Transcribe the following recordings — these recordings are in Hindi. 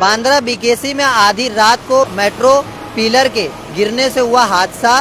बांद्रा बीकेसी में आधी रात को मेट्रो पिलर के गिरने से हुआ हादसा।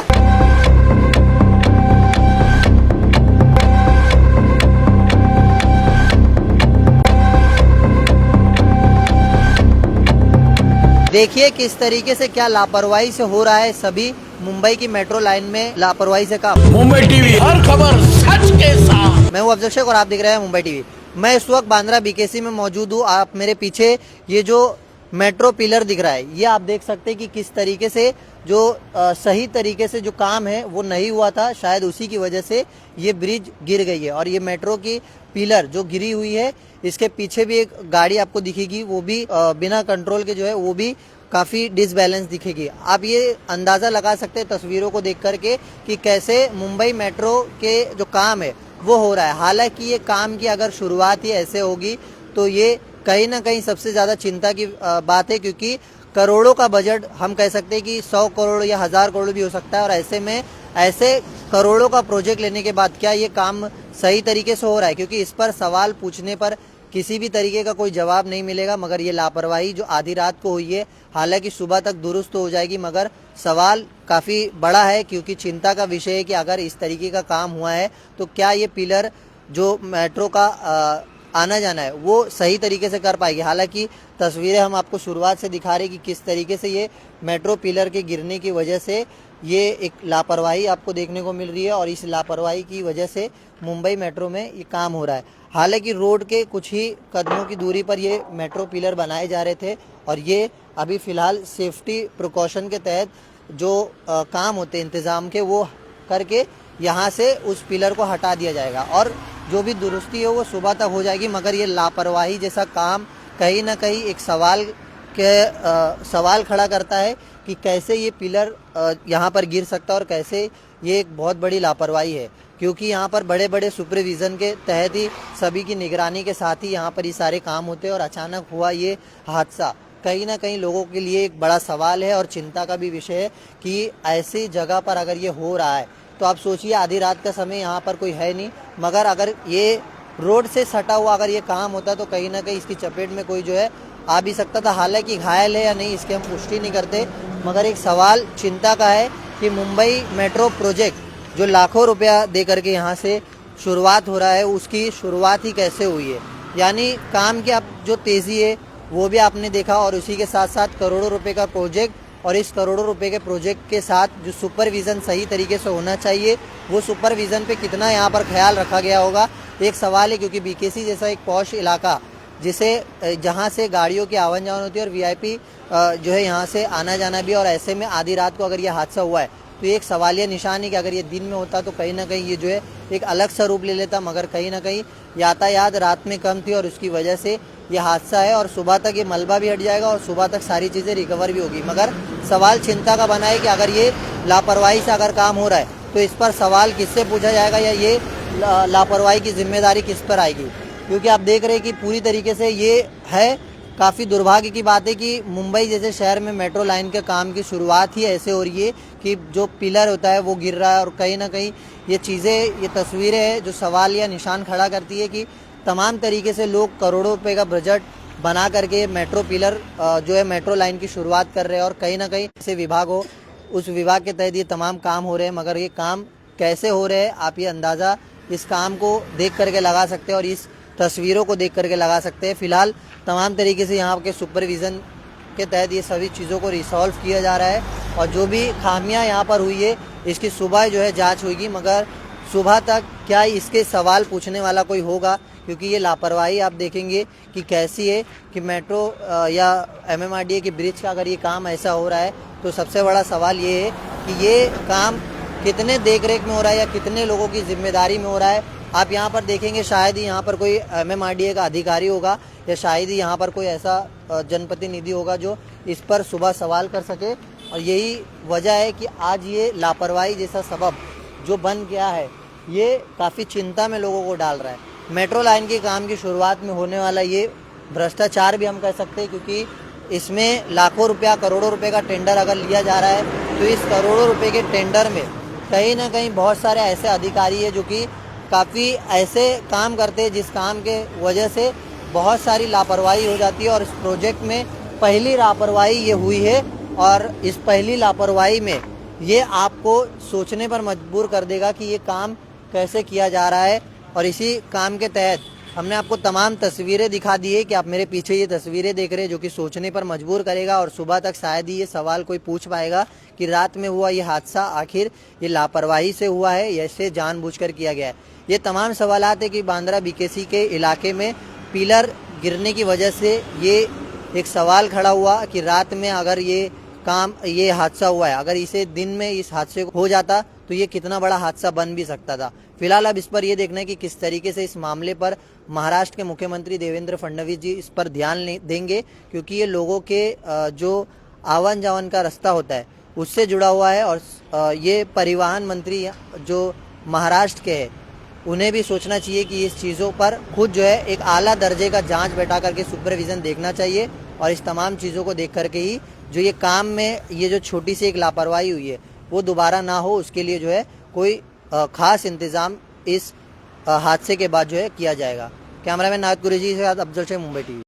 देखिए किस तरीके से क्या लापरवाही से हो रहा है सभी मुंबई की मेट्रो लाइन में लापरवाही से काम। मुंबई टीवी हर खबर सच के साथ। मैं हूं अफजल शेख और आप देख रहे हैं मुंबई टीवी। मैं इस वक्त बांद्रा बीकेसी में मौजूद हूं। आप मेरे पीछे ये जो मेट्रो पिलर दिख रहा है, ये आप देख सकते हैं कि किस तरीके से जो सही तरीके से जो काम है वो नहीं हुआ था, शायद उसी की वजह से ये ब्रिज गिर गई है। और ये मेट्रो की पिलर जो गिरी हुई है, इसके पीछे भी एक गाड़ी आपको दिखेगी, वो भी बिना कंट्रोल के जो है वो भी काफी डिसबैलेंस दिखेगी। आप ये अंदाजा लगा सकते हैं तस्वीरों को देख करके कि कैसे मुंबई मेट्रो के जो काम है वो हो रहा है। हालांकि ये काम की अगर शुरुआत ही ऐसे होगी तो ये कहीं ना कहीं सबसे ज्यादा चिंता की बात है, क्योंकि करोड़ों का बजट, हम कह सकते हैं कि 100 करोड़ या 1000 करोड़ भी हो सकता है। और ऐसे में ऐसे करोड़ों का प्रोजेक्ट लेने के बाद क्या ये काम सही तरीके से हो रहा है? क्योंकि इस पर सवाल पूछने पर किसी भी तरीके का कोई जवाब नहीं मिलेगा। मगर ये लापरवाही जो आधी रात को हुई है, हालांकि सुबह तक दुरुस्त हो जाएगी, मगर सवाल काफ़ी बड़ा है, क्योंकि चिंता का विषय है कि अगर इस तरीके का काम हुआ है तो क्या ये पिलर जो मेट्रो का आना जाना है वो सही तरीके से कर पाएगी। हालांकि तस्वीरें हम आपको शुरुआत से दिखा रहे कि किस तरीके से ये मेट्रो पिलर के गिरने की वजह से ये एक लापरवाही आपको देखने को मिल रही है, और इस लापरवाही की वजह से मुंबई मेट्रो में ये काम हो रहा है। हालांकि रोड के कुछ ही कदमों की दूरी पर ये मेट्रो पिलर बनाए जा रहे थे, और ये अभी फ़िलहाल सेफ्टी प्रिकॉशन के तहत जो काम होते हैं इंतज़ाम के, वो करके यहाँ से उस पिलर को हटा दिया जाएगा और जो भी दुरुस्ती है वो सुबह तक हो जाएगी। मगर ये लापरवाही जैसा काम कहीं ना कहीं एक सवाल खड़ा करता है कि कैसे ये पिलर यहाँ पर गिर सकता है, और कैसे ये एक बहुत बड़ी लापरवाही है, क्योंकि यहाँ पर बड़े बड़े सुपरविज़न के तहत ही सभी की निगरानी के साथ ही यहाँ पर ये सारे काम होते हैं। और अचानक हुआ ये हादसा कहीं ना कहीं लोगों के लिए एक बड़ा सवाल है और चिंता का भी विषय है कि ऐसी जगह पर अगर ये हो रहा है तो आप सोचिए, आधी रात का समय, यहाँ पर कोई है नहीं, मगर अगर ये रोड से सटा हुआ अगर ये काम होता तो कहीं ना कहीं इसकी चपेट में कोई जो है आ भी सकता था। हालांकि घायल है या नहीं इसकी हम पुष्टि नहीं करते, मगर एक सवाल चिंता का है कि मुंबई मेट्रो प्रोजेक्ट जो लाखों रुपया दे करके यहाँ से शुरुआत हो रहा है, उसकी शुरुआत ही कैसे हुई है। यानी काम की अब जो तेज़ी है वो भी आपने देखा, और उसी के साथ साथ करोड़ों रुपये का प्रोजेक्ट, और इस करोड़ों रुपए के प्रोजेक्ट के साथ जो सुपरविज़न सही तरीके से होना चाहिए, वो सुपरविज़न पे कितना यहाँ पर ख्याल रखा गया होगा, एक सवाल है। क्योंकि बीकेसी जैसा एक पॉश इलाका, जिसे जहाँ से गाड़ियों की आवन जावन होती है और वीआईपी जो है यहाँ से आना जाना भी, और ऐसे में आधी रात को अगर ये हादसा हुआ है तो ये एक सवालिया निशान है कि अगर ये दिन में होता तो कहीं ना कहीं ये जो है एक अलग सा रूप ले लेता। मगर कहीं ना कहीं यातायात रात में कम थी और उसकी वजह से ये हादसा है, और सुबह तक ये मलबा भी हट जाएगा और सुबह तक सारी चीज़ें रिकवर भी होगी। मगर सवाल चिंता का बना है कि अगर ये लापरवाही से अगर काम हो रहा है तो इस पर सवाल किससे पूछा जाएगा, या ये लापरवाही की जिम्मेदारी किस पर आएगी। क्योंकि आप देख रहे हैं कि पूरी तरीके से ये है, काफ़ी दुर्भाग्य की बात है कि मुंबई जैसे शहर में मेट्रो लाइन के काम की शुरुआत ही ऐसे हो रही है कि जो पिलर होता है वो गिर रहा है। और कहीं ना कहीं ये चीज़ें, ये तस्वीरें हैं जो सवाल या निशान खड़ा करती है कि तमाम तरीके से लोग करोड़ों रुपए का बजट बना करके मेट्रो पिलर जो है मेट्रो लाइन की शुरुआत कर रहे हैं, और कहीं ना कहीं ऐसे विभाग हो, उस विभाग के तहत ये तमाम काम हो रहे हैं। मगर ये काम कैसे हो रहे हैं, आप ये अंदाज़ा इस काम को देख करके लगा सकते हैं और इस तस्वीरों को देख करके लगा सकते हैं। फिलहाल तमाम तरीके से यहाँ के सुपरविज़न के तहत ये सभी चीज़ों को रिसॉल्व किया जा रहा है, और जो भी खामियां यहाँ पर हुई है इसकी सुबह जो है जांच होगी। मगर सुबह तक क्या इसके सवाल पूछने वाला कोई होगा? क्योंकि ये लापरवाही आप देखेंगे कि कैसी है कि मेट्रो या MMRDA के ब्रिज का अगर ये काम ऐसा हो रहा है तो सबसे बड़ा सवाल ये है कि ये काम कितने देख रेख में हो रहा है या कितने लोगों की जिम्मेदारी में हो रहा है। आप यहाँ पर देखेंगे शायद ही यहाँ पर कोई MMRDA का अधिकारी होगा, या शायद ही यहाँ पर कोई ऐसा जनप्रतिनिधि होगा जो इस पर सुबह सवाल कर सके। और यही वजह है कि आज ये लापरवाही जैसा सबब जो बन गया है, ये काफ़ी चिंता में लोगों को डाल रहा है। मेट्रो लाइन के काम की शुरुआत में होने वाला ये भ्रष्टाचार भी हम कह सकते हैं, क्योंकि इसमें लाखों रुपया, करोड़ों रुपए का टेंडर अगर लिया जा रहा है तो इस करोड़ों रुपए के टेंडर में कहीं ना कहीं बहुत सारे ऐसे अधिकारी है जो कि काफ़ी ऐसे काम करते हैं जिस काम के वजह से बहुत सारी लापरवाही हो जाती है, और इस प्रोजेक्ट में पहली लापरवाही ये हुई है और इस पहली लापरवाही में ये आपको सोचने पर मजबूर कर देगा कि ये काम कैसे किया जा रहा है। और इसी काम के तहत हमने आपको तमाम तस्वीरें दिखा दी है कि आप मेरे पीछे ये तस्वीरें देख रहे हैं, जो कि सोचने पर मजबूर करेगा और सुबह तक शायद ही ये सवाल कोई पूछ पाएगा कि रात में हुआ ये हादसा आखिर ये लापरवाही से हुआ है या इसे जानबूझकर किया गया है। ये तमाम सवालात है कि बांद्रा बीकेसी के इलाके में पिलर गिरने की वजह से ये एक सवाल खड़ा हुआ कि रात में अगर ये हादसा हुआ है, अगर इसे दिन में इस हादसे को हो जाता तो ये कितना बड़ा हादसा बन भी सकता था। फिलहाल अब इस पर यह देखना है कि किस तरीके से इस मामले पर महाराष्ट्र के मुख्यमंत्री देवेंद्र फडणवीस जी इस पर ध्यान देंगे, क्योंकि ये लोगों के जो आवन जावन का रास्ता होता है उससे जुड़ा हुआ है। और ये परिवहन मंत्री जो महाराष्ट्र के हैं उन्हें भी सोचना चाहिए कि इस चीज़ों पर खुद जो है एक आला दर्जे का जांच बैठा करके सुपरविजन देखना चाहिए और इस तमाम चीज़ों को देख करके ही जो ये काम में ये जो छोटी सी एक लापरवाही हुई है वो दोबारा ना हो, उसके लिए जो है कोई खास इंतजाम इस हादसे के बाद जो है किया जाएगा। कैमरामैन नायत कुरेशी के साथ अफजल शेख, मुंबई टीवी।